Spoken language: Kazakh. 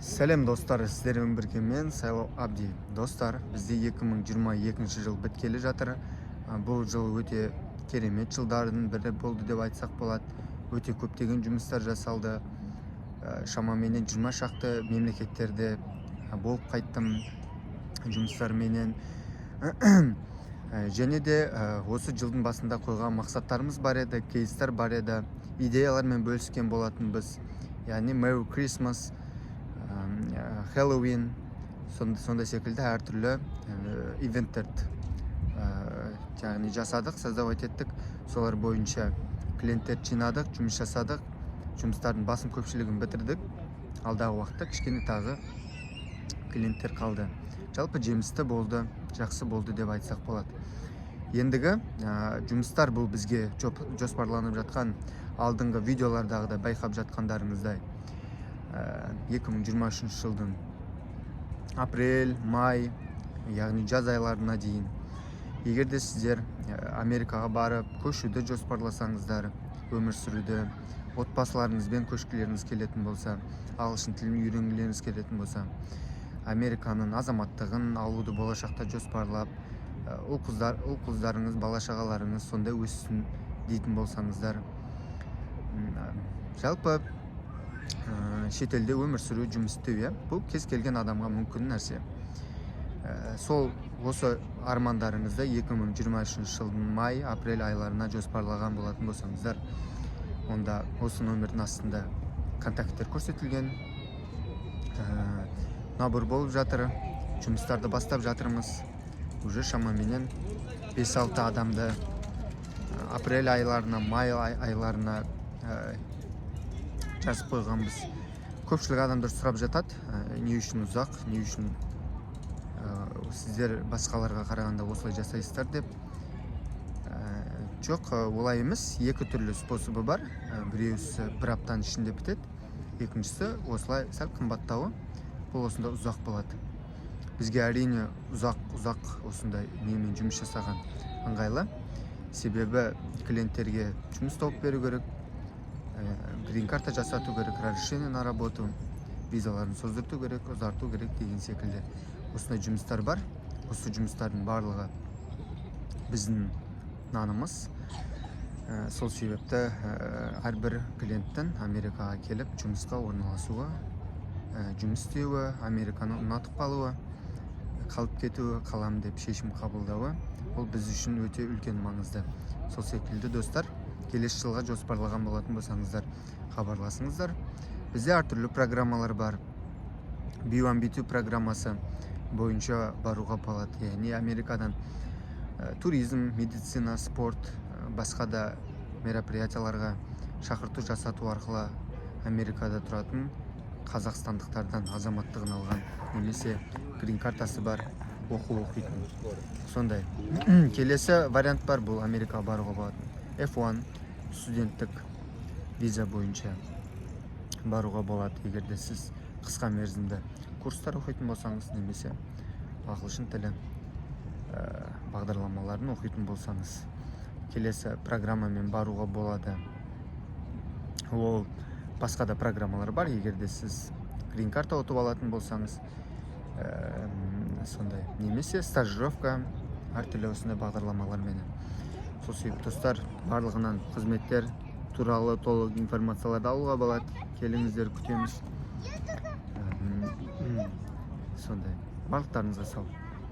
Сәлем достар, сіздермен бірге мен Сайлау Абди. Достар, бізде 2022 жыл біткелі жатыр. Бұл жыл өте керемет жылдардың бірі болды деп айтсақ болады. Өте көптеген жұмыстар жасалды. Шамаменен 20 шақты мемлекеттерде болып қайттым жұмыстарменен. Және де осы жылдың басында қойған мақсаттарымыз бар еді, кейстер бар еді, идеялармен бөліскен болатын біз. Яғни Merry Christmas, Halloween, сонда секілді әртүрлі ивенттерді яғни жасадық, создавать еттік. Солар бойынша клиенттер жинадық, жұмыс жасадық, жұмыстардың басым көпшілігін бітірдік. Алдағы уақытта кішкене тағы клиенттер қалды. Жалпы жемісті болды, жақсы болды деп айтсақ болады. Ендігі жұмыстар бұл бізге жоспарланып жатқан алдыңғы видеолардағыда байқап жатқандарыңыздай 2023 жылдың апрель, май, яғни жаз айларына дейін. Егерде сіздер Америкаға барып көшуді жоспарласаңыздар, өмір сүруді, отбасыларыңызбен көшкілеріңіз келетін болса, ағылшын тілін үйренгілеріңіз келетін болса, Американың азаматтығын алуды болашақта жоспарлап, ұл-қыздарыңыз, бала-шағаларыңыз сонда өссін дейтін болсаңыздар, жалпы шетелде өмір сүру, жұмыс істеу, бұл кез келген адамға мүмкін нәрсе. Сол осы армандарыңызды 2023 жылдың май, апрель айларына жоспарлаған болатын болсаңыздар, онда осы номердің астында контакттер көрсетілген, набор болып жатыр, жұмыстарды бастап жатырмыз. Уже шамаменен 5-6 адамды апрель айларына, май айларына жазып қойғанбыз. Көпшілік адамдар сұрап жатады, не үшін ұзақ, не үшін сіздер басқаларға қарағанда осылай жасайсыздар деп. Жоқ, олай емес, екі түрлі способы бар. Біреусі бір аптаның ішінде бітеді, екіншісі осылай сәл қымбаттауы, бұл осында ұзақ болады. Бізге әрине ұзақ осындай немен жұмыс жасаған ыңғайлы. Себебі клиенттерге жұмыс тауып беру керек, грин-карта жасату керек, разрешение на работу, визаларын создырту керек, ұзарту керек деген секілді. Осындай жұмыстар бар. Осы жұмыстардың барлығы біздің нанымыз. Сол себепті әрбір клиенттің Америкаға келіп жұмысқа орналасуы, жұмыс істеуі, Американы ұнатып қалуы, қалып кетуі, қалам деп шешім қабылдауы, ол біз үшін өте үлкен маңызды. Сол секілді достар, келесі жылға жоспарлаған болатын болсаңыздар, хабарласыңыздар. Бізде әртүрлі программалар бар. B1, B2 программасы бойынша баруға болады. Яғни Америкадан туризм, медицина, спорт, басқа да мероприятияларға шақырту жасату арқылы Америкада тұратын қазақстандықтардан азаматтығын алған, немесе грин-картасы бар, оқитын. Сондай. Келесі вариант бар, бұл Америкаға баруға болатын. F1 студенттік виза бойынша баруға болады, егерде сіз қысқа мерзімді курстар оқитын болсаңыз, немесе ағылшын тілі бағдарламаларын оқитын болсаңыз. Келесі программамен баруға болады. Ол басқа да программалар бар, егерде сіз грин-карта ұтып алатын болсаңыз, сондай, немесе стажировка, әртүрлі осындай бағдарламалармен. Сол себепті достар, барлығынан қызметтер туралы толық информацияларды алуға болады. Келіңіздер, күтеміз. Сондай, барлықтарыңызға сау.